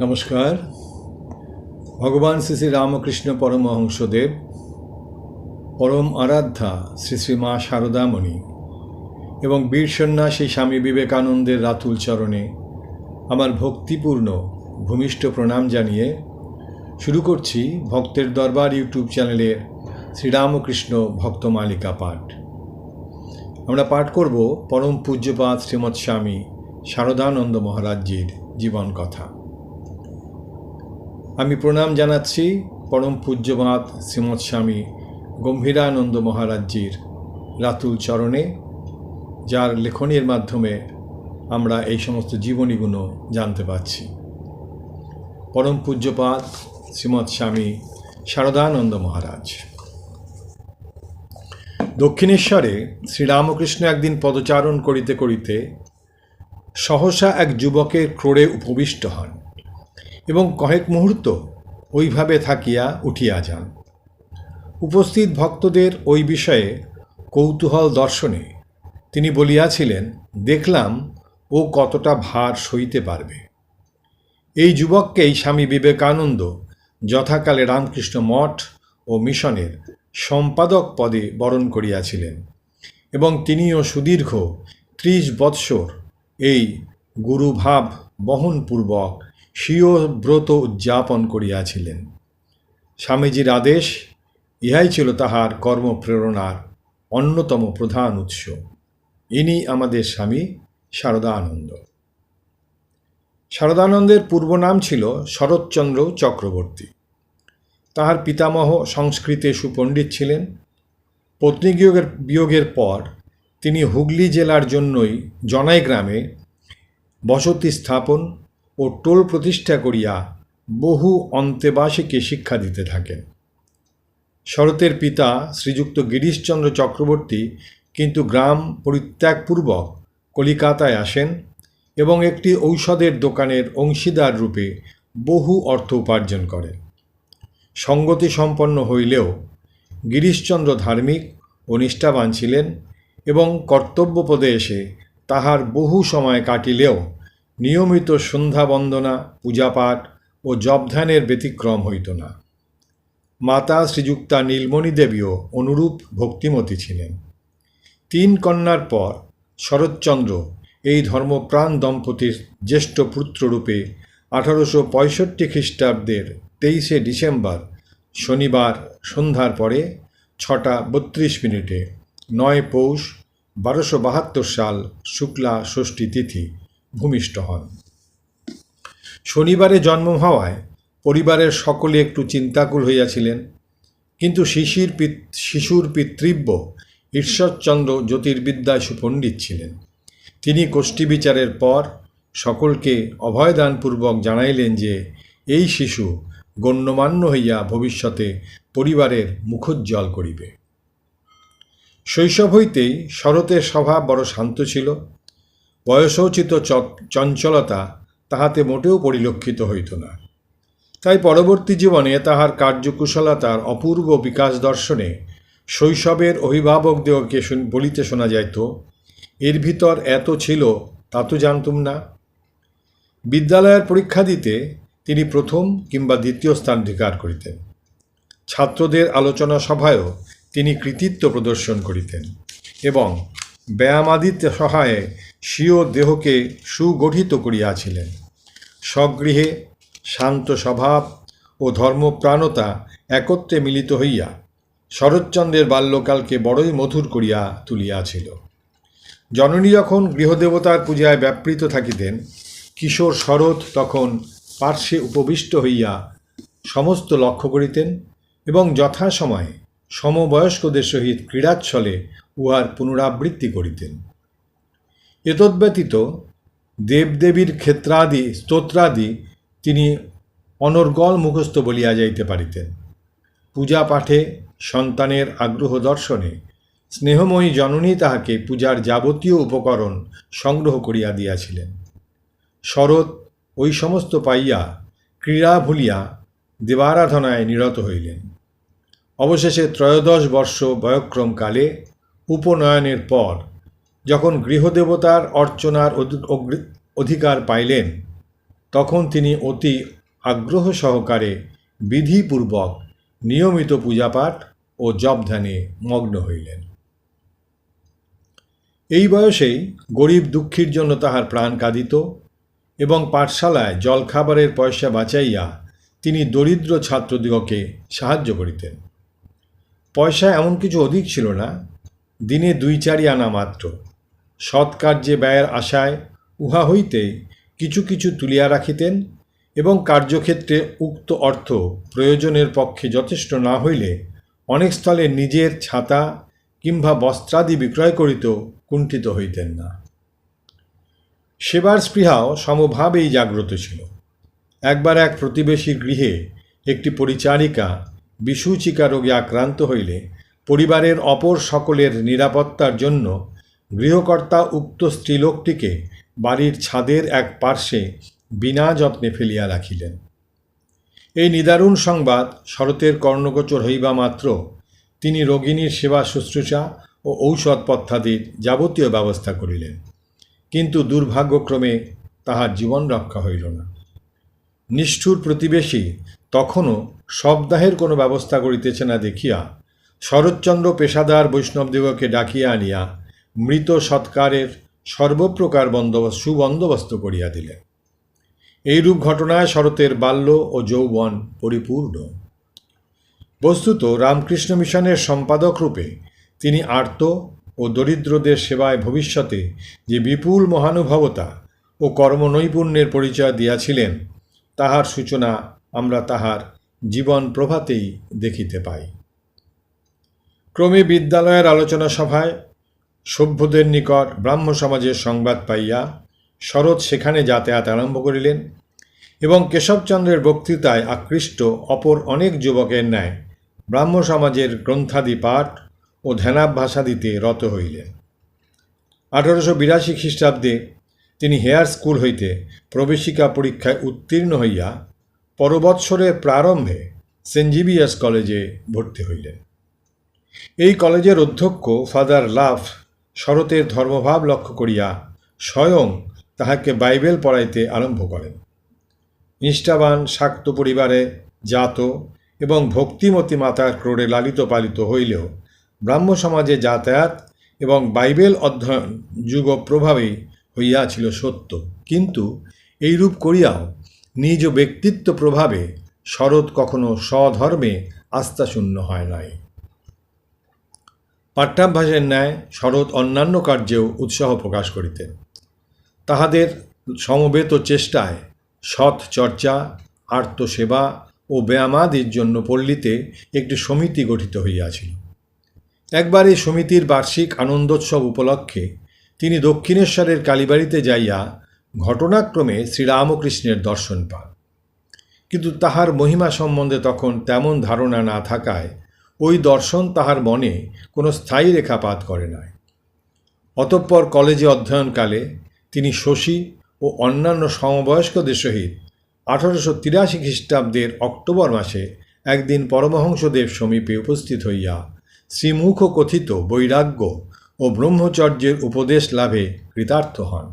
নমস্কার। ভগবান শ্রী শ্রী রামকৃষ্ণ পরমহংসদেব, পরম আরাধ্যা শ্রী শ্রী মা শারদামণি এবং বীর সন্ন্যাসী স্বামী বিবেকানন্দের রাতুল চরণে আমার ভক্তিপূর্ণ ভূমিষ্ঠ প্রণাম জানিয়ে শুরু করছি ভক্তের দরবার ইউটিউব চ্যানেলের শ্রীরামকৃষ্ণ ভক্তমালিকা পাঠ। আমরা পাঠ করব পরম পূজ্যপাদ শ্রীমৎ স্বামী শারদানন্দ মহারাজজির জীবন কথা। আমি প্রণাম জানাচ্ছি পরম পূজ্যপাদ শ্রীমৎ স্বামী গম্ভীরানন্দ মহারাজজির রাতুল চরণে, যার লেখনীর মাধ্যমে আমরা এই সমস্ত জীবনীগুলো জানতে পাচ্ছি। পরম পূজ্যপাদ শ্রীমৎ স্বামী শারদানন্দ মহারাজ। দক্ষিণেশ্বরে শ্রীরামকৃষ্ণ একদিন পদচারণ করিতে করিতে সহসা এক যুবকের ক্রোড়ে উপবিষ্ট হন এবং কয়েক মুহূর্ত ওইভাবে থাকিয়া উঠিয়া যান। উপস্থিত ভক্তদের ওই বিষয়ে কৌতূহল দর্শনে তিনি বলিয়াছিলেন, দেখলাম ও কতটা ভার সইতে পারবে। এই যুবককেই স্বামী বিবেকানন্দ যথাকালে রামকৃষ্ণ মঠ ও মিশনের সম্পাদক পদে বরণ করিয়াছিলেন এবং তিনিও সুদীর্ঘ 30 বৎসর এই গুরুভাব বহনপূর্বক স্বীয় ব্রত উদযাপন করিয়াছিলেন। স্বামীজির আদেশ, ইহাই ছিল তাহার কর্মপ্রেরণার অন্যতম প্রধান উৎস। ইনি আমাদের স্বামী শারদানন্দ। শারদানন্দের পূর্ব নাম ছিল শরৎচন্দ্র চক্রবর্তী। তাহার পিতামহ সংস্কৃতে সুপণ্ডিত ছিলেন। পত্নী বিয়োগের পর তিনি হুগলি জেলার জন্যই জনাই গ্রামে বসতি স্থাপন ও টোল প্রতিষ্ঠা করিয়া বহু অন্তেবাসীকে শিক্ষা দিতে থাকেন। শরতের পিতা শ্রীযুক্ত গিরিশচন্দ্র চক্রবর্তী কিন্তু গ্রাম পরিত্যাগপূর্বক কলিকাতায় আসেন এবং একটি ঔষধের দোকানের অংশীদার রূপে বহু অর্থ উপার্জন করেন। সঙ্গতি সম্পন্ন হইলেও গিরিশচন্দ্র ধার্মিক ও নিষ্ঠাবান ছিলেন এবং কর্তব্যপদে এসে তাহার বহু সময় কাটিলেও নিয়মিত সন্ধ্যা বন্দনা, পূজাপাঠ ও জপধ্যানের ব্যতিক্রম হইত না। মাতা শ্রীযুক্তা নীলমণি দেবীও অনুরূপ ভক্তিমতী ছিলেন। 3 কন্যার পর শরৎচন্দ্র এই ধর্মপ্রাণ দম্পতির জ্যেষ্ঠ পুত্ররূপে 1865 খ্রিস্টাব্দের 23 ডিসেম্বর শনিবার সন্ধ্যার পরে 6:32 9 পৌষ 1272 সাল শুক্লা ষষ্ঠী তিথি ভূমিষ্ঠ হন। শনিবারে জন্ম হওয়ায় পরিবারের সকলে একটু চিন্তাকুল হইয়াছিলেন, কিন্তু শিশুর পিতৃব্য ঈশ্বরচন্দ্র জ্যোতির্বিদ্যায় সুপণ্ডিত ছিলেন। তিনি কোষ্ঠী বিচারের পর সকলকে অভয়দানপূর্বক জানাইলেন যে এই শিশু গণ্যমান্য হইয়া ভবিষ্যতে পরিবারের মুখোজ্জ্বল করিবে। শৈশব হইতেই শরতের স্বভাব বড় শান্ত ছিল। বয়সোচিত চঞ্চলতা তাহাতে মোটেও পরিলক্ষিত হইত না। তাই পরবর্তী জীবনে তাহার কার্যকুশলতার অপূর্ব বিকাশ দর্শনে শৈশবের অভিভাবকদেরকে বলিতে শোনা যাইত, এর ভিতর এত ছিল তা তো জানতুম না। বিদ্যালয়ের পরীক্ষা দিতে তিনি প্রথম কিংবা দ্বিতীয় স্থানাধিকার করিতেন। ছাত্রদের আলোচনা সভায়ও তিনি কৃতিত্ব প্রদর্শন করিতেন এবং ব্যায়ামাদির সহায়ে স্বীয় দেহকে সুগঠিত করিয়াছিলেন। স্বগৃহে শান্ত স্বভাব ও ধর্মপ্রাণতা একত্রে মিলিত হইয়া শরৎচন্দ্রের বাল্যকালকে বড়ই মধুর করিয়া তুলিয়াছিল। জননী যখন গৃহদেবতার পূজায় ব্যাপৃত থাকিতেন, কিশোর শরৎ তখন পার্শ্বে উপবিষ্ট হইয়া সমস্ত লক্ষ্য করিতেন এবং যথাসময়ে সমবয়স্কদের সহিত ক্রীড়াচ্ছলে উহার পুনরাবৃত্তি করিতেন। এতদ্ব্যতীত দেবদেবীর ক্ষেত্রাদি স্তোত্রাদি তিনি অনর্গল মুখস্থ বলিয়া যাইতে পারিতেন। পূজা পাঠে সন্তানের আগ্রহ দর্শনে স্নেহময়ী জননী তাহাকে পূজার যাবতীয় উপকরণ সংগ্রহ করিয়া দিয়াছিলেন। শরৎ ওই সমস্ত পাইয়া ক্রীড়া ভুলিয়া দেবারাধনায় নিরত হইলেন। অবশেষে 13 বর্ষ বয়ক্রমকালে উপনয়নের পর যখন গৃহদেবতার অর্চনার অধিকার পাইলেন, তখন তিনি অতি আগ্রহ সহকারে বিধিপূর্বক নিয়মিত পূজাপাঠ ও জপ ধ্যানে মগ্ন হইলেন। এই বয়সেই গরিব দুঃখীর জন্য তাহার প্রাণ কাঁদিত এবং পাঠশালায় জলখাবারের পয়সা বাঁচাইয়া তিনি দরিদ্র ছাত্রদিগকে সাহায্য করিতেন। পয়সা এমন কিছু অধিক ছিল না, দিনে 2-4 আনা মাত্র। সৎকার্যে ব্যয়ের আশায় উহা হইতে কিছু কিছু তুলিয়া রাখিতেন এবং কার্যক্ষেত্রে উক্ত অর্থ প্রয়োজনের পক্ষে যথেষ্ট না হইলে অনেক স্থলে নিজের ছাতা কিংবা বস্ত্রাদি বিক্রয় করিতেও কুণ্ঠিত হইতেন না। সেবার স্পৃহাও সমভাবেই জাগ্রত ছিল। একবার এক প্রতিবেশীর গৃহে একটি পরিচারিকা বিসূচিকা রোগে আক্রান্ত হইলে পরিবারের অপর সকলের নিরাপত্তার জন্য গৃহকর্তা উক্ত স্ত্রীলোকটিকে বাড়ির ছাদের এক পার্শ্বে বিনা যত্নে ফেলিয়া রাখিলেন। এই নিদারুণ সংবাদ শরতের কর্ণগোচর হইবা মাত্র তিনি রোগিণীর সেবা শুশ্রূষা ও ঔষধপথ্যাদির যাবতীয় ব্যবস্থা করিলেন, কিন্তু দুর্ভাগ্যক্রমে তাহার জীবন রক্ষা হইল না। নিষ্ঠুর প্রতিবেশী তখনও শবদাহের কোনো ব্যবস্থা করিতেছে না দেখিয়া শরৎচন্দ্র পেশাদার বৈষ্ণবদিগকে ডাকিয়া আনিয়া মৃত সৎকারের সর্বপ্রকার সুবন্দোবস্ত করিয়া দিলেন। এইরূপ ঘটনায় শরতের বাল্য ও যৌবন পরিপূর্ণ। বস্তুত রামকৃষ্ণ মিশনের সম্পাদক রূপে তিনি আর্ত ও দরিদ্রদের সেবায় ভবিষ্যতে যে বিপুল মহানুভবতা ও কর্মনৈপুণ্যের পরিচয় দিয়াছিলেন, তাহার সূচনা আমরা তাহার জীবন প্রভাতেই দেখিতে পাই। ক্রমে বিদ্যালয়ের আলোচনা সভায় সভ্যদের নিকট ব্রাহ্ম সমাজের সংবাদ পাইয়া শরৎ সেখানে যাতায়াত আরম্ভ করিলেন এবং কেশবচন্দ্রের বক্তৃতায় আকৃষ্ট অপর অনেক যুবকের ন্যায় ব্রাহ্ম সমাজের গ্রন্থাদি পাঠ ও ধ্যানাভ্যাসাদিতে রত হইলেন। 1882 খ্রিস্টাব্দে তিনি হেয়ার স্কুল হইতে প্রবেশিকা পরীক্ষায় উত্তীর্ণ হইয়া পরবৎসরের প্রারম্ভে সেন্ট জেভিয়ার্স কলেজে ভর্তি হইলেন। এই কলেজের অধ্যক্ষ ফাদার লাভ শরতের ধর্মভাব লক্ষ্য করিয়া স্বয়ং তাহাকে বাইবেল পড়াইতে আরম্ভ করেন। নিষ্ঠাবান শাক্ত পরিবারে জাত এবং ভক্তিমতী মাতার ক্রোড়ে লালিত পালিত হইলেও ব্রাহ্ম সমাজে যাতায়াত এবং বাইবেল অধ্যয়ন যুগ প্রভাবেই হইয়াছিল সত্য, কিন্তু এইরূপ করিয়াও নিজ ব্যক্তিত্ব প্রভাবে শরৎ কখনো স্বধর্মে আস্থাশূন্য হয় নাই। পাঠ্যাভ্যাসের ন্যায় শরৎ অন্যান্য কার্যেও উৎসাহ প্রকাশ করিতেন। তাহাদের সমবেত চেষ্টায় সৎ চর্চা, আর্তসেবা ও ব্যায়ামাদির জন্য পল্লীতে একটি সমিতি গঠিত হইয়াছিল। একবার এই সমিতির বার্ষিক আনন্দোৎসব উপলক্ষে তিনি দক্ষিণেশ্বরের কালীবাড়িতে যাইয়া ঘটনাক্রমে শ্রীরামকৃষ্ণের দর্শন পান, কিন্তু তাহার মহিমা সম্বন্ধে তখন তেমন ধারণা না থাকায় ওই দর্শন তাহার মনে কোনো স্থায়ী রেখাপাত করে নাই। অতঃপর কলেজে অধ্যয়নকালে তিনি শশী ও অন্যান্য সমবয়স্কদের সহিত 1883 খ্রিস্টাব্দের অক্টোবর মাসে একদিন পরমহংসদেব সমীপে উপস্থিত হইয়া শ্রীমুখ কথিত বৈরাগ্য ও ব্রহ্মচর্যের উপদেশ লাভে কৃতার্থ হন।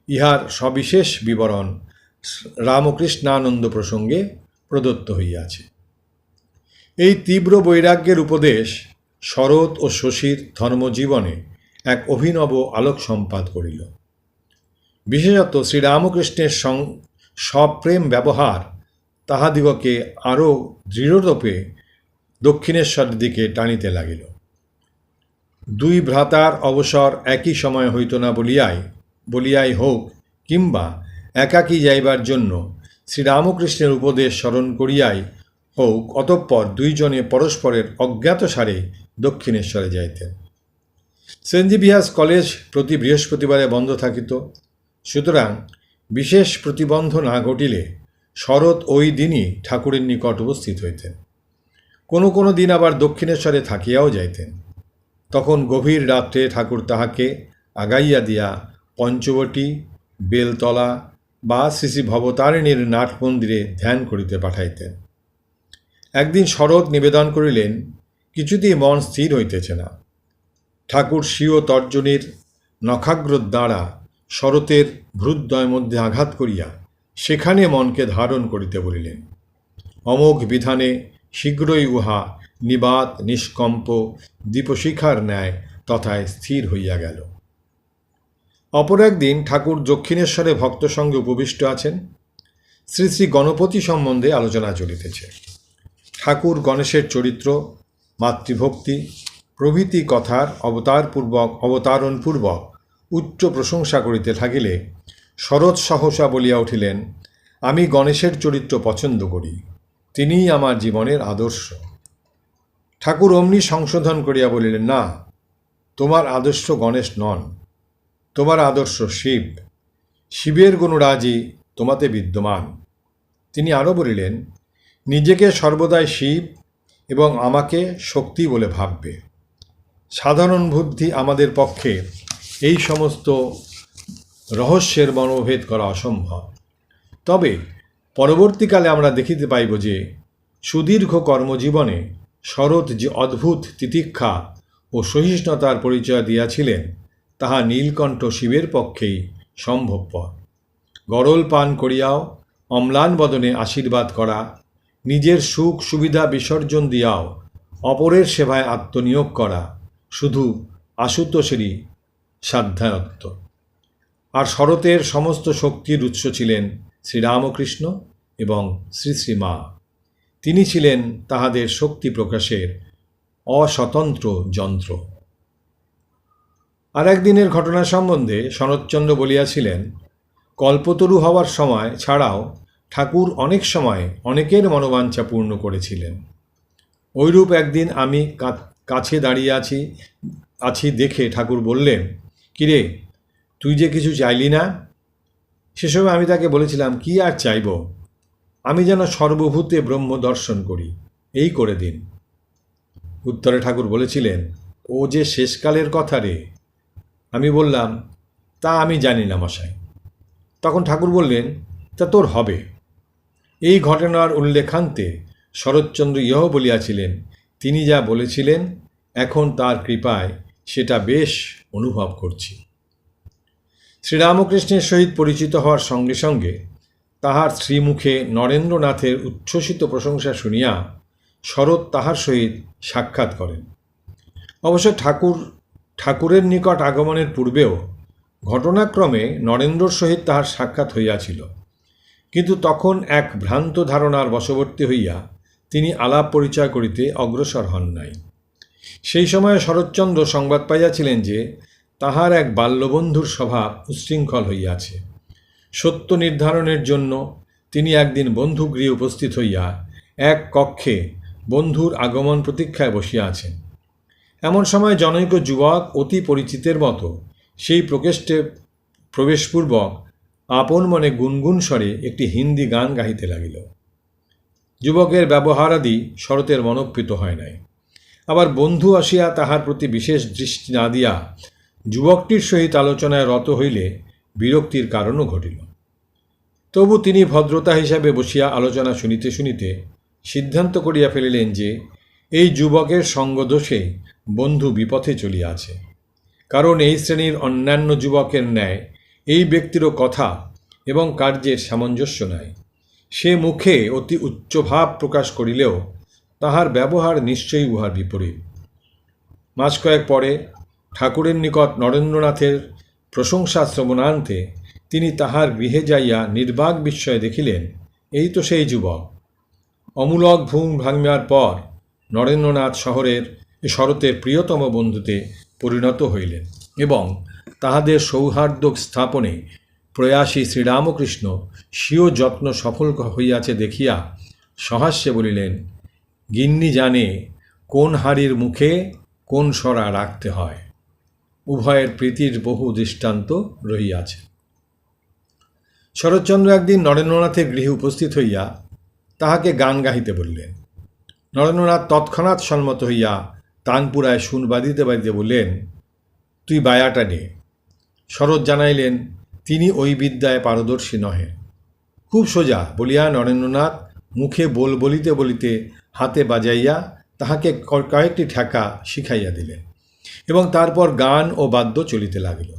ইহার সবিশেষ বিবরণ রামকৃষ্ণানন্দ প্রসঙ্গে প্রদত্ত হইয়াছে। এই তীব্র বৈরাগ্যের উপদেশ শরৎ ও শশীর ধর্মজীবনে এক অভিনব আলোক সম্পাদ করিল। বিশেষত শ্রীরামকৃষ্ণের সপ্রেম ব্যবহার তাহাদিগকে আরও দৃঢ়রূপে দক্ষিণেশ্বরের দিকে টানিতে লাগিল। দুই ভ্রাতার অবসর একই সময় হইত না বলিয়াই হোক কিংবা একাকী যাইবার জন্য শ্রীরামকৃষ্ণের উপদেশ স্মরণ করিয়াই হোক, অতঃপর দুইজনে পরস্পরের অজ্ঞাতসারে দক্ষিণেশ্বরে যাইতেন। সেন্ট জেভিয়ার্স কলেজ প্রতি বৃহস্পতিবারে বন্ধ থাকিত, সুতরাং বিশেষ প্রতিবন্ধ না ঘটিলে শরৎ ওই দিনই ঠাকুরের নিকট উপস্থিত হইতেন। কোনো কোনো দিন আবার দক্ষিণেশ্বরে থাকিয়াও যাইতেন। তখন গভীর রাত্রে ঠাকুর তাহাকে আগাইয়া দিয়া পঞ্চবটী, বেলতলা বা শ্রী শ্রী ভবতারিণীর নাট মন্দিরে ধ্যান করিতে পাঠাইতেন। একদিন শরৎ নিবেদন করিলেন, কিছুতেই মন স্থির হইতেছে না। ঠাকুর স্বীয় তর্জনীর নখাগ্র দ্বারা শরতের ভ্রুদ্বয় মধ্যে আঘাত করিয়া সেখানে মনকে ধারণ করিতে বলিলেন। অমোঘ বিধানে শীঘ্রই উহা নিবাত নিষ্কম্প দীপশিখার ন্যায় তথায় স্থির হইয়া গেল। অপর একদিন ঠাকুর দক্ষিণেশ্বরে ভক্ত সঙ্গে উপবিষ্ট আছেন। শ্রী শ্রী গণপতি সম্বন্ধে আলোচনা চলিতেছে। ঠাকুর গণেশের চরিত্র, মাতৃভক্তি প্রভৃতি কথার অবতারণপূর্বক উচ্চ প্রশংসা করিতে থাকিলে শরৎ সহসা বলিয়া উঠিলেন, আমি গণেশের চরিত্র পছন্দ করি, তিনিই আমার জীবনের আদর্শ। ঠাকুর অমনি সংশোধন করিয়া বলিলেন, না, তোমার আদর্শ গণেশ নন, তোমার আদর্শ শিব। শিবের গুণরাজি তোমাতে বিদ্যমান। তিনি আরও বলিলেন, নিজেকে সর্বদাই শিব এবং আমাকে শক্তি বলে ভাববে। সাধারণ বুদ্ধি আমাদের পক্ষে এই সমস্ত রহস্যের মনোভেদ করা অসম্ভব। তবে পরবর্তীকালে আমরা দেখিতে পাইব যে সুদীর্ঘ কর্মজীবনে শরৎ যে অদ্ভুত তিতিক্ষা ও সহিষ্ণুতার পরিচয় দিয়াছিলেন, তাহা নীলকণ্ঠ শিবের পক্ষেই সম্ভবপর। গরল পান করিয়াও অম্লান বদনে আশীর্বাদ করা, নিজের সুখ সুবিধা বিসর্জন দিয়াও অপরের সেবায় আত্মনিয়োগ করা শুধু আশুতোষেরই সাধ্যায়ত্ত। আর শরতের সমস্ত শক্তির উৎস ছিলেন শ্রীরামকৃষ্ণ এবং শ্রী শ্রী মা। তিনি ছিলেন তাহাদের শক্তি প্রকাশের অস্বতন্ত্র যন্ত্র। আর একদিনের ঘটনা সম্বন্ধে শরৎচন্দ্র বলিয়াছিলেন, কল্পতরু হওয়ার সময় ছাড়াও ঠাকুর অনেক সময় অনেকের মনোবাঞ্ছা পূর্ণ করেছিলেন। ঐরূপ একদিন আমি কাছে দাঁড়িয়ে আছি দেখে ঠাকুর বললেন, কিরে, তুই যে কিছু চাইলি না? সে সময় আমি তাকে বলেছিলাম, কি আর চাইব, আমি যেন সর্বভূতে ব্রহ্ম দর্শন করি, এই করে দিন। উত্তরে ঠাকুর বলেছিলেন, ও যে শেষকালের কথা রে। আমি বললাম, তা আমি জানি না মশাই। তখন ঠাকুর বললেন, তা তোর হবে। এই ঘটনার উল্লেখান্তে শরৎচন্দ্র ইহ বলিয়াছিলেন, তিনি যা বলেছিলেন এখন তার কৃপায় সেটা বেশ অনুভব করছি। শ্রীরামকৃষ্ণের সহিত পরিচিত হওয়ার সঙ্গে সঙ্গে তাহার শ্রীমুখে নরেন্দ্রনাথের উচ্ছ্বসিত প্রশংসা শুনিয়া শরৎ তাহার সহিত সাক্ষাৎ করেন। অবশ্য ঠাকুরের নিকট আগমনের পূর্বেও ঘটনাক্রমে নরেন্দ্রর সহিত তাহার সাক্ষাৎ হইয়াছিল, কিন্তু তখন এক ভ্রান্ত ধারণার বশবর্তী হইয়া তিনি আলাপ পরিচয় করিতে অগ্রসর হন নাই। সেই সময়ে শরৎচন্দ্র সংবাদ পাইয়াছিলেন যে তাহার এক বাল্যবন্ধুর স্বভাব উচ্ছৃঙ্খল হইয়াছে। সত্য নির্ধারণের জন্য তিনি একদিন বন্ধুগৃহে উপস্থিত হইয়া এক কক্ষে বন্ধুর আগমন প্রতীক্ষায় বসিয়া আছেন। এমন সময় জনৈক যুবক অতি পরিচিতের মতো সেই প্রকোষ্ঠে প্রবেশপূর্বক আপন মনে গুনগুন স্বরে একটি হিন্দি গান গাহিতে লাগিল। যুবকের ব্যবহারাদি শরতের মনোপ্রীত হয় নাই। আবার বন্ধু আসিয়া তাহার প্রতি বিশেষ দৃষ্টি না দিয়া যুবকটির সহিত আলোচনায় রত হইলে বিরক্তির কারণও ঘটিল। তবু তিনি ভদ্রতা হিসাবে বসিয়া আলোচনা শুনিতে শুনিতে সিদ্ধান্ত করিয়া ফেলিলেন যে এই যুবকের সঙ্গদোষে বন্ধু বিপথে চলিয়াছে। কারণ এই শ্রেণীর অন্যান্য যুবকের ন্যায় এই ব্যক্তিরও কথা এবং কার্যের সামঞ্জস্য নাই। সে মুখে অতি উচ্চভাব প্রকাশ করিলেও তাহার ব্যবহার নিশ্চয়ই উহার বিপরীত। মাস কয়েক পরে ঠাকুরের নিকট নরেন্দ্রনাথের প্রশংসা শ্রবণান্তে তিনি তাহার গৃহে যাইয়া নির্বাক বিস্ময়ে দেখিলেন, এই তো সেই যুবক। অমূলক ঘুম ভাঙিবার পর নরেন্দ্রনাথ শরতের প্রিয়তম বন্ধুতে পরিণত হইলেন এবং তাহাদের সৌহার্দ্য স্থাপনে প্রয়াসী শ্রীরামকৃষ্ণ স্বীয় যত্ন সফল হইয়াছে দেখিয়া সহাস্যে বলিলেন, গিন্নি জানে কোন হাড়ির মুখে কোন সরা রাখতে হয়। উভয়ের প্রীতির বহু দৃষ্টান্ত রহিয়াছে। শরৎচন্দ্র একদিন নরেন্দ্রনাথের গৃহে উপস্থিত হইয়া তাহাকে গান গাহিতে বললেন। নরেন্দ্রনাথ তৎক্ষণাৎ সম্মত হইয়া তানপুরায় সুর বাঁধিতে বাঁধিতে বললেন, তুই বায়াটা নে। শরৎ জানাইলেন তিনি ওই বিদ্যায় পারদর্শী নহে। খুব সোজা বলিয়া নরেন্দ্রনাথ মুখে বলিতে বলিতে হাতে বাজাইয়া তাহাকে কয়েকটি ঠেকা শিখাইয়া দিলেন এবং তারপর গান ও বাদ্য চলিতে লাগিল।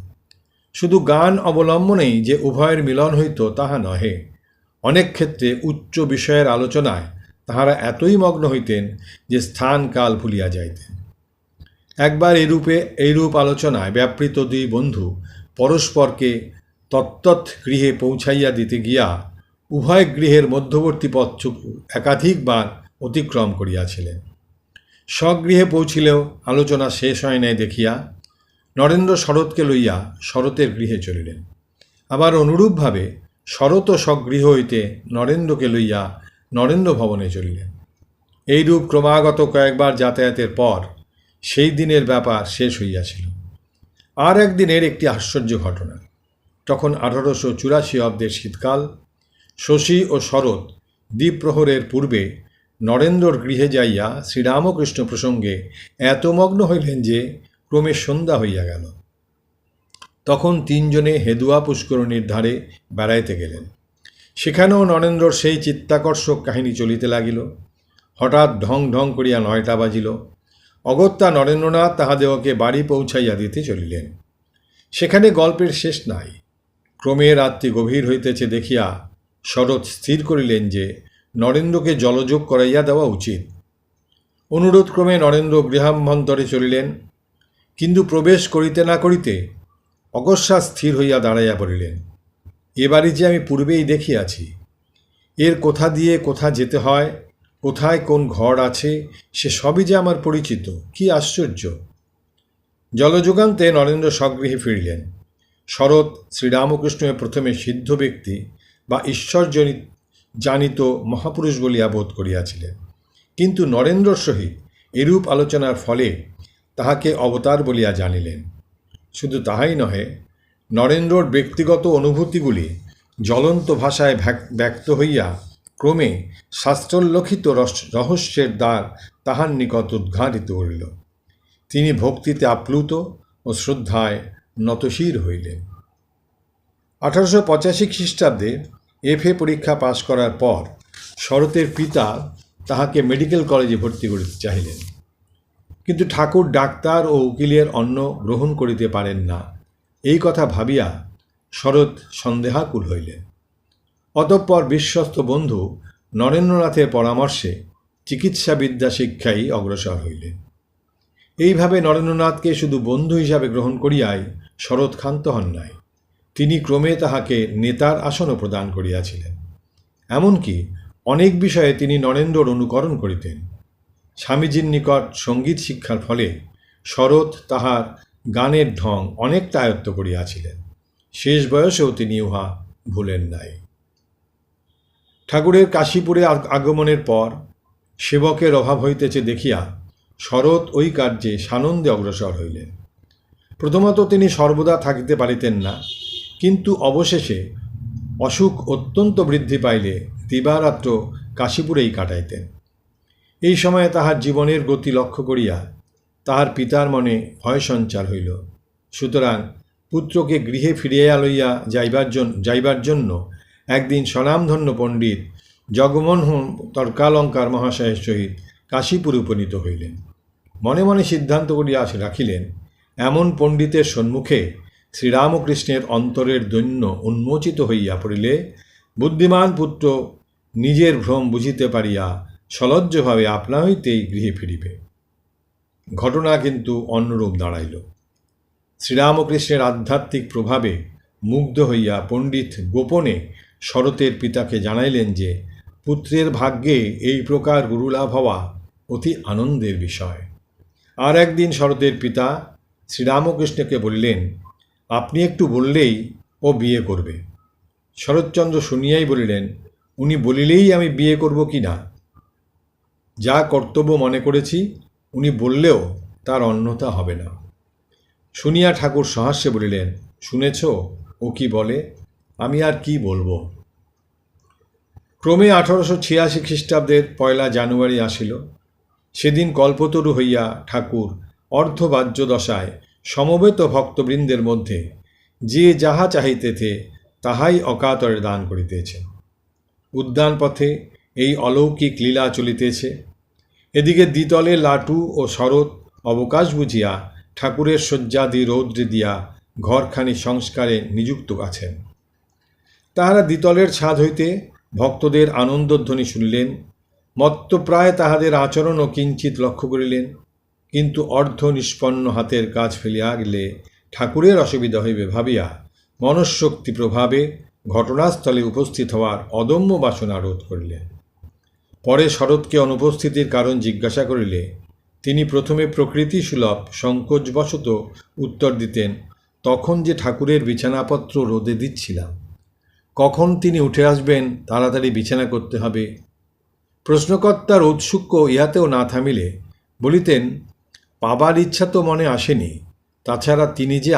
শুধু গান অবলম্বনেই যে উভয়ের মিলন হইত তাহা নহে, অনেক ক্ষেত্রে উচ্চ বিষয়ের আলোচনায় তাহারা এতই মগ্ন হইতেন যে স্থান কাল ভুলিয়া যাইতেন। একবার এইরূপ আলোচনায় ব্যাপৃত দুই বন্ধু পরস্পরকে তত্তৎ গৃহে পৌঁছাইয়া দিতে গিয়া উভয় গৃহের মধ্যবর্তী পথ একাধিকবার অতিক্রম করিয়াছিলেন। স্বগৃহে পৌঁছিলেও আলোচনা শেষ হয় নাই দেখিয়া নরেন্দ্র শরৎকে লইয়া শরতের গৃহে চলিলেন। আবার অনুরূপভাবে শরৎ স্বগৃহ হইতে নরেন্দ্রকে লইয়া নরেন্দ্র ভবনে চলিলেন। এইরূপ ক্রমাগত কয়েকবার যাতায়াতের পর সেই দিনের ব্যাপার শেষ হইয়াছিল। আর একদিনের একটি আশ্চর্য ঘটনা। তখন 1884 অব্দের শীতকাল। শশী ও শরৎ দ্বিপ্রহরের পূর্বে নরেন্দ্রর গৃহে যাইয়া শ্রীরামকৃষ্ণ প্রসঙ্গে এত মগ্ন হইলেন যে ক্রমে সন্ধ্যা হইয়া গেল। তখন তিনজনে হেদুয়া পুষ্করণীর ধারে বেড়াইতে গেলেন। সেখানেও নরেন্দ্রর সেই চিত্তাকর্ষক কাহিনী চলিতে লাগিল। হঠাৎ ঢং ঢং করিয়া 9টা বাজিল। অগত্যা নরেন্দ্রনাথ তাহাদেহকে বাড়ি পৌঁছাইয়া দিতে চলিলেন। সেখানে গল্পের শেষ নাই। ক্রমে রাত্রি গভীর হইতেছে দেখিয়া শরৎ স্থির করিলেন যে নরেন্দ্রকে জলযোগ করাইয়া দেওয়া উচিত। অনুরোধক্রমে নরেন্দ্র গৃহাভ্যন্তরে চলিলেন, কিন্তু প্রবেশ করিতে না করিতে অকস্মাৎ স্থির হইয়া দাঁড়াইয়া পড়িলেন। এ বাড়ি যে আমি পূর্বেই দেখিয়াছি। এর কোথা দিয়ে কোথা যেতে হয়, কোথায় কোন ঘর আছে, সে সবই যে আমার পরিচিত। কি আশ্চর্য! জলযোগান্তে নরেন্দ্র স্বগৃহে ফিরিলেন। শরৎ শ্রীরামকৃষ্ণের প্রথমে সিদ্ধ ব্যক্তি বা ঈশ্বর জানিত মহাপুরুষ বলিয়া বোধ করিয়াছিলেন, কিন্তু নরেন্দ্রর সহিত এরূপ আলোচনার ফলে তাহাকে অবতার বলিয়া জানিলেন। শুধু তাহাই নহে, নরেন্দ্রর ব্যক্তিগত অনুভূতিগুলি জ্বলন্ত ভাষায় ব্যক্ত হইয়া ক্রমে শাস্ত্রোল্লিখিত রহস্যের দ্বার তাহার নিকট উদ্ঘাটিত হইল। তিনি ভক্তিতে আপ্লুত ও শ্রদ্ধায় নতশির হইলেন। 1885 খ্রিস্টাব্দে FA পরীক্ষা পাশ করার পর শরতের পিতা তাহাকে মেডিকেল কলেজে ভর্তি করিতে চাহিলেন, কিন্তু ঠাকুর ডাক্তার ও উকিলের অন্ন গ্রহণ করিতে পারেন না, এই কথা ভাবিয়া শরৎ সন্দেহাকুল হইলেন। অতঃপর বিশ্বস্ত বন্ধু নরেন্দ্রনাথের পরামর্শে চিকিৎসাবিদ্যা শিক্ষায় অগ্রসর হইলেন। এইভাবে নরেন্দ্রনাথকে শুধু বন্ধু হিসাবে গ্রহণ করিয়াই শরৎ ক্ষান্ত হন নাই। তিনি ক্রমে তাহাকে নেতার আসনও প্রদান করিয়াছিলেন। এমনকি অনেক বিষয়ে তিনি নরেন্দ্রর অনুকরণ করিতেন। স্বামীজীর নিকট সঙ্গীত শিক্ষার ফলে শরৎ তাহার গানের ঢং অনেকটা আয়ত্ত করিয়াছিলেন। শেষ বয়সেও তিনি উহা ভুলেন নাই। ঠাকুরের কাশীপুরে আগমনের পর সেবকের অভাব হইতেছে দেখিয়া শরৎ ওই কার্যে সানন্দে অগ্রসর হইলেন। প্রথমত তিনি সর্বদা থাকিতে পারিতেন না, কিন্তু অবশেষে অসুখ অত্যন্ত বৃদ্ধি পাইলে দিবারাত্র কাশীপুরেই কাটাইতেন। এই সময়ে তাহার জীবনের গতি লক্ষ্য করিয়া তাহার পিতার মনে ভয় সঞ্চার হইল। সুতরাং পুত্রকে গৃহে ফিরিয়া লইয়া যাইবার জন্য একদিন স্বনামধন্য পণ্ডিত জগমোহন তর্কালঙ্কার মহাশয়ের সহিত কাশীপুরে উপনীত হইলেন। মনে মনে সিদ্ধান্ত করিয়া রাখিলেন, এমন পণ্ডিতের সম্মুখে শ্রীরামকৃষ্ণের অন্তরের দৈন্য উন্মোচিত হইয়া পড়িলে বুদ্ধিমান পুত্র নিজের ভ্রম বুঝিতে পারিয়া সলজ্জভাবে আপনা হইতেই গৃহে ফিরিবে। ঘটনা কিন্তু অন্যরূপ দাঁড়াইল। শ্রীরামকৃষ্ণের আধ্যাত্মিক প্রভাবে মুগ্ধ হইয়া পণ্ডিত গোপনে শরতের পিতাকে জানাইলেন যে পুত্রের ভাগ্যে এই প্রকার গুরুলাভ হওয়া অতি আনন্দের বিষয়। আর একদিন শরতের পিতা শ্রীরামকৃষ্ণকে বলিলেন, আপনি একটু বললেই ও বিয়ে করবে। শরৎচন্দ্র শুনিয়াই বলিলেন, উনি বলিলেই আমি বিয়ে করব কি না? যা কর্তব্য মনে করেছি উনি বললেও তার অন্যথা হবে না। শুনিয়া ঠাকুর সহাস্যে বলিলেন, শুনেছ ও কি বলে? আমি আর কি বলবো। ক্রমে 1886 খ্রিস্টাব্দের 1 জানুয়ারি আসিল। সেদিন কল্পতরু হইয়া ঠাকুর অর্ধবাহ্য দশায় সমবেত ভক্তবৃন্দের মধ্যে যে যাহা চাহিতেছে তাহাই অকাতরে দান করিতেছেন। উদ্যানপথে এই অলৌকিক লীলা চলিতেছে। এদিকে দ্বিতলে লাটু ও শরৎ অবকাশ বুঝিয়া ঠাকুরের শয্যাদি রৌদ্রে দিয়া ঘরখানি সংস্কারে নিযুক্ত আছেন। তাহারা দ্বিতলের ছাদ হইতে ভক্তদের আনন্দধ্বনি শুনলেন, মত্তপ্রায় তাহাদের আচরণও কিঞ্চিত লক্ষ্য করিলেন, কিন্তু অর্ধ নিষ্পন্ন হাতের কাজ ফেলিয়া গেলে ঠাকুরের অসুবিধা হইবে ভাবিয়া মনঃশক্তি প্রভাবে ঘটনাস্থলে উপস্থিত হওয়ার অদম্য বাসনা রোধ করিলেন। পরে শরৎকে অনুপস্থিতির কারণ জিজ্ঞাসা করিলে তিনি প্রথমে প্রকৃতিসুলভ সংকোচবশত উত্তর দিতেন, তখন যে ঠাকুরের বিছানাপত্র রোদে দিচ্ছিলাম, কখন তিনি উঠে আসবেন তাড়াতাড়ি বিছানা করতে হবে। প্রশ্নকর্তার ঔৎসুক্য ইহাতেও না থামিলে বলিতেন, পাবার ইচ্ছা তো মনে আসেনি, তাছাড়া তিনি যে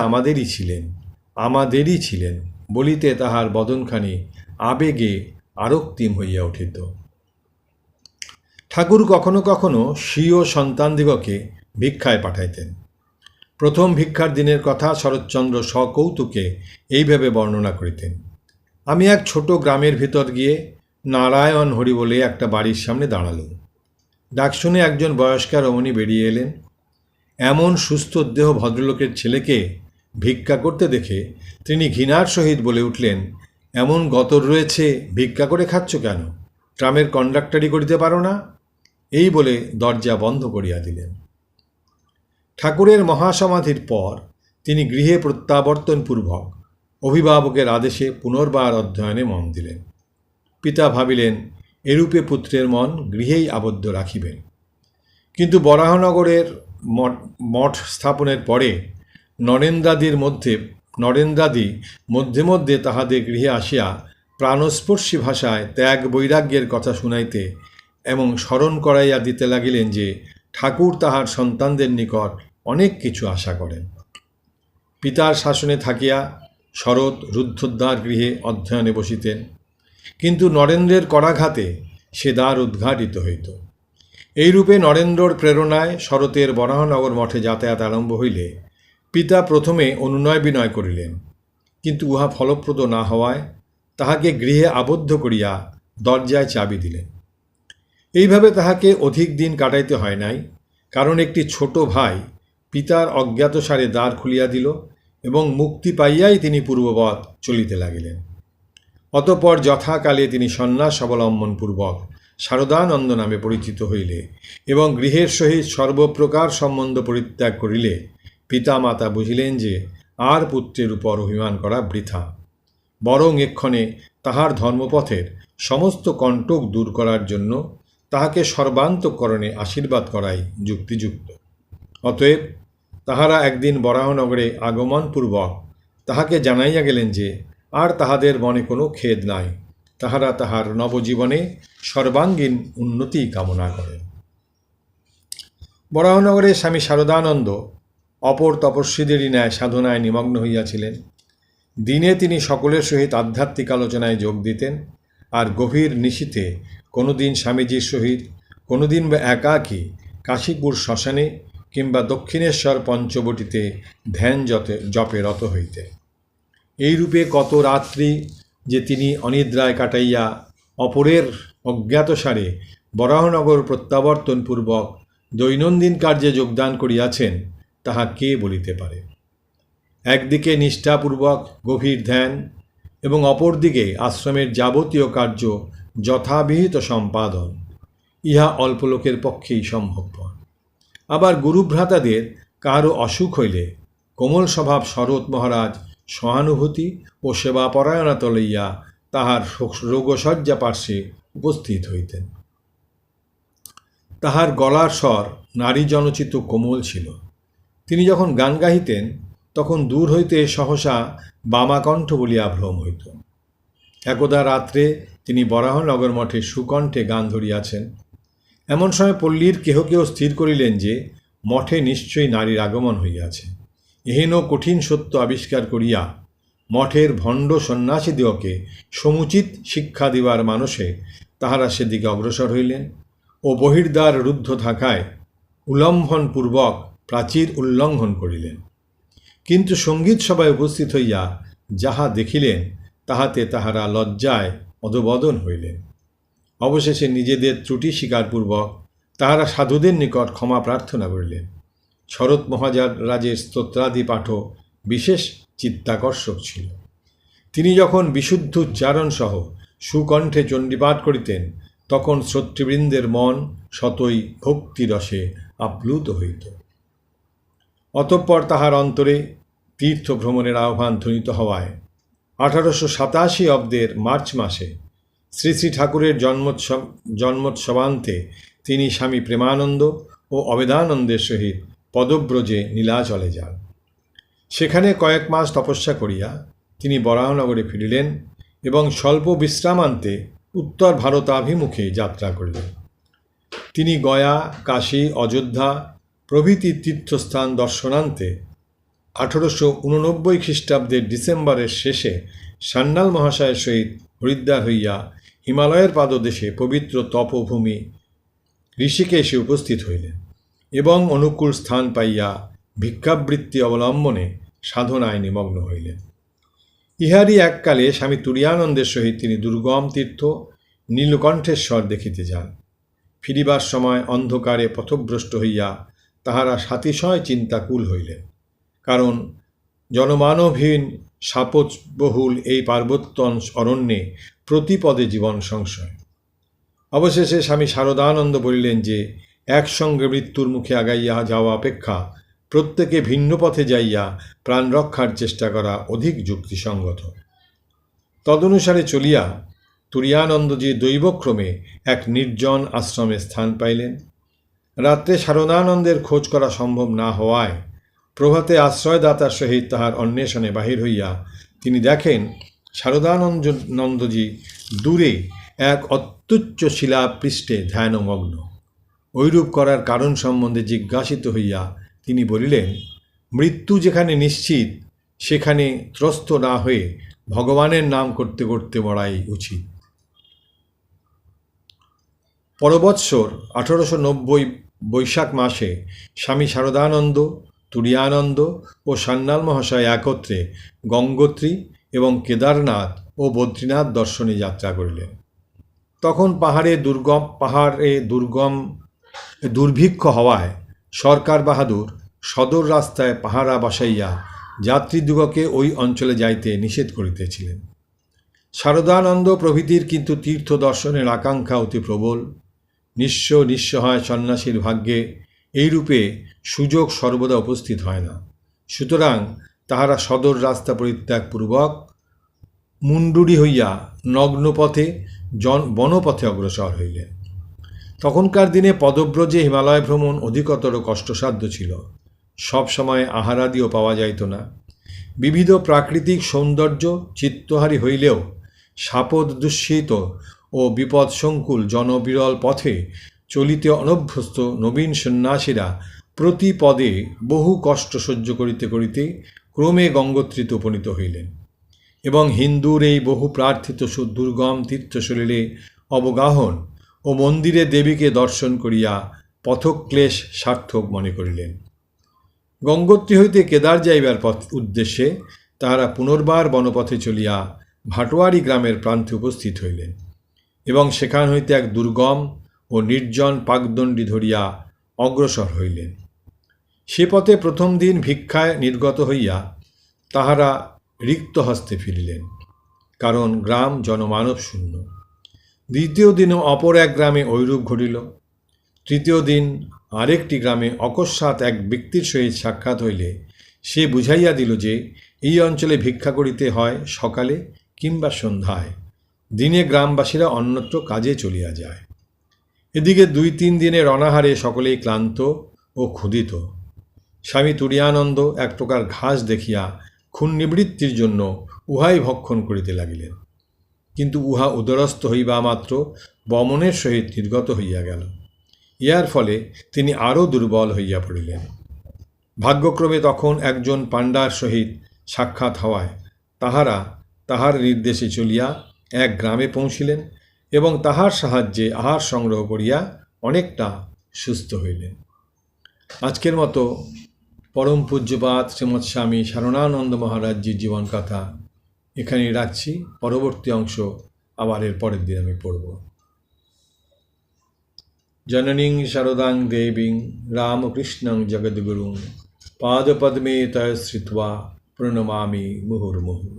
আমাদেরই ছিলেন বলিতে তাহার বদনখানি আবেগে আরক্তিম হইয়া উঠিত। ঠাকুর কখনো কখনো স্বীয় সন্তানদিগকে ভিক্ষায় পাঠাইতেন। প্রথম ভিক্ষার দিনের কথা শরৎচন্দ্র সকৌতুকে এইভাবে বর্ণনা করিতেন, আমি এক ছোট গ্রামের ভিতর গিয়ে নারায়ণ হরি বলে একটা বাড়ির সামনে দাঁড়ালুম। ডাক শুনে একজন বয়স্কা রমণী বেরিয়ে এলেন। এমন সুস্থ দেহ ভদ্রলোকের ছেলেকে ভিক্ষা করতে দেখে তিনি ঘৃণার সহিত বলে উঠলেন, এমন গতর রয়েছে, ভিক্ষা করে খাচ্ছ কেন? ট্রামের কন্ডাক্টারি করিতে পারো না? এই বলে দরজা বন্ধ করিয়া দিলেন। ঠাকুরের মহাসমাধির পর তিনি গৃহে প্রত্যাবর্তনপূর্বক অভিভাবকের আদেশে পুনর্বার অধ্যয়নে মন দিলেন। পিতা ভাবিলেন, এরূপে পুত্রের মন গৃহেই আবদ্ধ রাখিবেন। কিন্তু বরাহনগরের মঠ স্থাপনের পরে নরেন্দ্রাদি মধ্যে মধ্যে তাহাদের গৃহে আসিয়া প্রাণস্পর্শী ভাষায় ত্যাগ বৈরাগ্যের কথা শুনাইতে এবং স্মরণ করাইয়া দিতে লাগিলেন যে ঠাকুর তাহার সন্তানদের নিকট অনেক কিছু আশা করেন। পিতার শাসনে থাকিয়া শরৎ রুদ্ধদ্বার গৃহে অধ্যয়নে বসিতেন, কিন্তু নরেন্দ্রের করাঘাতে সে দ্বার উদ্ঘাটিত হইত। এইরূপে নরেন্দ্রর প্রেরণায় শরতের বরাহনগর মঠে যাতায়াত আরম্ভ হইলে পিতা প্রথমে অনুনয় বিনয় করিলেন, কিন্তু উহা ফলপ্রদ না হওয়ায় তাহাকে গৃহে আবদ্ধ করিয়া দরজায় চাবি দিলেন। এইভাবে তাহাকে অধিক দিন কাটাইতে হয় নাই, কারণ একটি ছোট ভাই পিতার অজ্ঞাতসারে দ্বার খুলিয়া দিল এবং মুক্তি পাইয়াই তিনি পূর্ববৎ চলিতে লাগিলেন। অতঃপর যথাকালে তিনি সন্ন্যাস অবলম্বনপূর্বক শারদানন্দ নামে পরিচিত হইলে এবং গৃহের সহিত সর্বপ্রকার সম্বন্ধ পরিত্যাগ করিলে পিতামাতা বুঝিলেন যে আর পুত্রের উপর অভিমান করা বৃথা, বরং এক্ষণে তাহার ধর্মপথের সমস্ত কণ্টক দূর করার জন্য তাহাকে সর্বান্তঃকরণে আশীর্বাদ করাই যুক্তিযুক্ত। অতএব তাহারা একদিন বরাহনগরে আগমনপূর্বক তাহাকে জানাইয়া গেলেন যে আর তাহাদের মনে কোনো খেদ নাই, তাহারা তাহার নবজীবনে সর্বাঙ্গীন উন্নতি কামনা করেন। বরাহনগরে স্বামী শারদানন্দ অপর তপস্বীদেরই ন্যায় সাধনায় নিমগ্ন হইয়াছিলেন। দিনে তিনি সকলের সহিত আধ্যাত্মিক আলোচনায় যোগ দিতেন, আর গভীর নিশীথে কোনোদিন স্বামীজির সহিত, কোনোদিন বা একাকী কাশীপুর শ্মশানে কিংবা দক্ষিণেশ্বর পঞ্চবটিতে ধ্যান জপে রত হইতে। এইরূপে কত রাত্রি যে তিনি অনিদ্রায় কাটাইয়া অপরের অজ্ঞাতসারে বরাহনগর প্রত্যাবর্তনপূর্বক দৈনন্দিন কার্যে যোগদান করিয়াছেন তাহা কে বলিতে পারে। একদিকে নিষ্ঠাপূর্বক গভীর ধ্যান এবং অপরদিকে আশ্রমের যাবতীয় কার্য যথাবিহিত সম্পাদন, ইহা অল্প লোকের পক্ষেই সম্ভবপর। আবার গুরুভ্রাতাদের কারও অসুখ হইলে কোমল স্বভাব শরৎ মহারাজ সহানুভূতি ও সেবাপরায়ণতা লইয়া তাহার রোগশয্যা পার্শ্বে উপস্থিত হইতেন। তাহার গলার স্বর নারী জনচিত কোমল ছিল। তিনি যখন গান গাহিতেন তখন দূর হইতে সহসা বামাকণ্ঠ বলিয়া ভ্রম হইত। একদা রাত্রে তিনি বরাহনগর মঠে সুকণ্ঠে গান ধরিয়াছেন। এমন সময় পল্লীর কেহ কেহ স্থির করিলেন যে মঠে নিশ্চয়ই নারীর আগমন হইয়াছে। এহেন কঠিন সত্য আবিষ্কার করিয়া মঠের ভণ্ড সন্ন্যাসীদিগকে সমুচিত শিক্ষা দিবার মানসে তাহারা সেদিকে অগ্রসর হইলেন ও বহির্দ্বার রুদ্ধ থাকায় উল্লম্ঘনপূর্বক প্রাচীর উল্লঙ্ঘন করিলেন। কিন্তু সঙ্গীত সভায় উপস্থিত হইয়া যাহা দেখিলেন তাহাতে তাহারা লজ্জায় অধবদন হইলেন। অবশেষে নিজেদের ত্রুটি স্বীকারপূর্বক তাহারা সাধুদের নিকট ক্ষমা প্রার্থনা করিলেন। শরৎ মহারাজের স্তোত্রাদি পাঠও বিশেষ চিত্তাকর্ষক ছিল। তিনি যখন বিশুদ্ধ উচ্চারণসহ সুকণ্ঠে চণ্ডীপাঠ করিতেন, তখন শ্রোতৃবৃন্দের মন শতই ভক্তিরসে আপ্লুত হইত। অতঃপর তাহার অন্তরে তীর্থ ভ্রমণের আহ্বান ধ্বনিত হওয়ায় 1887 অব্দের মার্চ মাসে শ্রী শ্রী ঠাকুরের জন্মোৎসবান্তে তিনি স্বামী প্রেমানন্দ ও অবেদানন্দের সহিত পদব্রজে নীলাচলে যান। সেখানে কয়েক মাস তপস্যা করিয়া তিনি বরাহনগরে ফিরিলেন এবং স্বল্প বিশ্রামান্তে উত্তর ভারতাভিমুখে যাত্রা করিলেন। তিনি গয়া, কাশী, অযোধ্যা প্রভৃতি তীর্থস্থান দর্শনান্তে 1889 খ্রিস্টাব্দের ডিসেম্বরের শেষে সান্যাল মহাশয়ের সহিত হরিদ্বার হইয়া হিমালয়ের পাদদেশে পবিত্র তপভূমি ঋষিকেশে উপস্থিত হইলেন এবং অনুকূল স্থান পাইয়া ভিক্ষাবৃত্তি অবলম্বনে সাধনায় নিমগ্ন হইলেন। ইহারই এককালে স্বামী তুরীয়ানন্দের সহিত তিনি দুর্গম তীর্থ নীলকণ্ঠেশ্বর দেখিতে যান। ফিরিবার সময় অন্ধকারে পথভ্রষ্ট হইয়া তাহারা সাতিশয় চিন্তাকুল হইলেন, কারণ জনমানবহীন সাপোচবহুল এই পার্বত্য অরণ্যে প্রতিপদে জীবন সংশয়। অবশেষে স্বামী শারদানন্দ বলিলেন যে একসঙ্গে মৃত্যুর মুখে আগাইয়া যাওয়া অপেক্ষা প্রত্যেকে ভিন্ন পথে যাইয়া প্রাণ রক্ষার চেষ্টা করা অধিক যুক্তিসঙ্গত। তদনুসারে চলিয়া তুরীয়ানন্দজি দৈবক্রমে এক নির্জন আশ্রমে স্থান পাইলেন। রাত্রে শারদানন্দের খোঁজ করা সম্ভব না হওয়ায় প্রভাতে আশ্রয়দাতার সহিত তাহার অন্বেষণে বাহির হইয়া তিনি দেখেন শারদানন্দজি দূরে এক অত্যুচ্চ শিলাপৃষ্ঠে ধ্যানমগ্ন। ঐরূপ করার কারণ সম্বন্ধে জিজ্ঞাসিত হইয়া তিনি বলিলেন, মৃত্যু যেখানে নিশ্চিত সেখানে ত্রস্ত না হয়ে ভগবানের নাম করতে করতে মরাই উচিত। পরবৎসর 1890 বৈশাখ মাসে স্বামী শারদানন্দ, তুরীয়ানন্দ ও সান্যাল মহাশয় একত্রে গঙ্গোত্রী এবং কেদারনাথ ও বদ্রীনাথ দর্শনে যাত্রা করিলেন। তখন পাহাড়ে দুর্ভিক্ষ হওয়ায় সরকার বাহাদুর সদর রাস্তায় পাহারা বসাইয়া যাত্রীদিগকে ওই অঞ্চলে যাইতে নিষেধ করিতেছিলেন। শারদানন্দ প্রভৃতির কিন্তু তীর্থ দর্শনের আকাঙ্ক্ষা অতি প্রবল। নিঃস্বহায় সন্ন্যাসীর ভাগ্যে এইরূপে সুযোগ সর্বদা উপস্থিত হয় না। সুতরাং তাহারা সদর রাস্তা পরিত্যাগপূর্বক মুন্ডুরি হইয়া নগ্নপথে বনপথে অগ্রসর হইলেন। তখনকার দিনে পদব্রজে হিমালয় ভ্রমণ অধিকতর কষ্টসাধ্য ছিল। সব সময় আহারাদিও পাওয়া যাইত না। বিবিধ প্রাকৃতিক সৌন্দর্য চিত্তহারী হইলেও সাপদ দূষিত ও বিপদসংকুল জনবিরল পথে চলিতে অনভ্যস্ত নবীন সন্ন্যাসীরা প্রতি পদে বহু কষ্ট সহ্য করিতে করিতে ক্রমে গঙ্গোত্রীতে উপনীত হইলেন এবং হিন্দুর এই বহু প্রার্থিত দুর্গম তীর্থশরীরে অবগাহন ও মন্দিরে দেবীকে দর্শন করিয়া পথক্লেশ সার্থক মনে করিলেন। গঙ্গোত্রী হইতে কেদার যাইবার উদ্দেশ্যে তাহারা পুনর্বার বনপথে চলিয়া ভাটোয়ারি গ্রামের প্রান্তে উপস্থিত হইলেন এবং সেখান হইতে এক দুর্গম ও নির্জন পাকদণ্ডী ধরিয়া অগ্রসর হইলেন। সে পথে প্রথম দিন ভিক্ষায় নির্গত হইয়া তাহারা রিক্ত হস্তে ফিরিলেন, কারণ গ্রাম জনমানব শূন্য। দ্বিতীয় দিনও অপর এক গ্রামে ঐরূপ ঘটিল। তৃতীয় দিন আরেকটি গ্রামে অকস্মাৎ এক ব্যক্তির সহিত সাক্ষাৎ হইলে সে বুঝাইয়া দিল যে এই অঞ্চলে ভিক্ষা করিতে হয় সকালে কিংবা সন্ধ্যায়, দিনে গ্রামবাসীরা অন্যত্র কাজে চলিয়া যায়। এদিকে 2-3 দিনের অনাহারে সকলেই ক্লান্ত ও ক্ষুধিত। স্বামী তুরীয়ানন্দ এক প্রকার ঘাস দেখিয়া ক্ষুণ নিবৃত্তির জন্য উহাই ভক্ষণ করিতে লাগিলেন, কিন্তু উহা উদরস্থ হইবা মাত্র বমনের সহিত নির্গত হইয়া গেল। ইহার ফলে তিনি আরও দুর্বল হইয়া পড়িলেন। ভাগ্যক্রমে তখন একজন পাণ্ডার সহিত সাক্ষাৎ হওয়ায় তাহার নির্দেশে চলিয়া এক গ্রামে পৌঁছিলেন এবং তাহার সাহায্যে আহার সংগ্রহ করিয়া অনেকটা সুস্থ হইলেন। আজকের মতো পরম পূজ্যপাদ শ্রীমৎ স্বামী শারদানন্দ মহারাজজির জীবনকথা এখানেই রাখছি। পরবর্তী অংশ আবার এর পরের দিন আমি পড়ব। জননীং শারদাং দেবীং রামকৃষ্ণং জগদ্গুরুং পাদপদ্মে তয় শ্রিত্বা প্রণমামি মুহুর্মুহুঃ।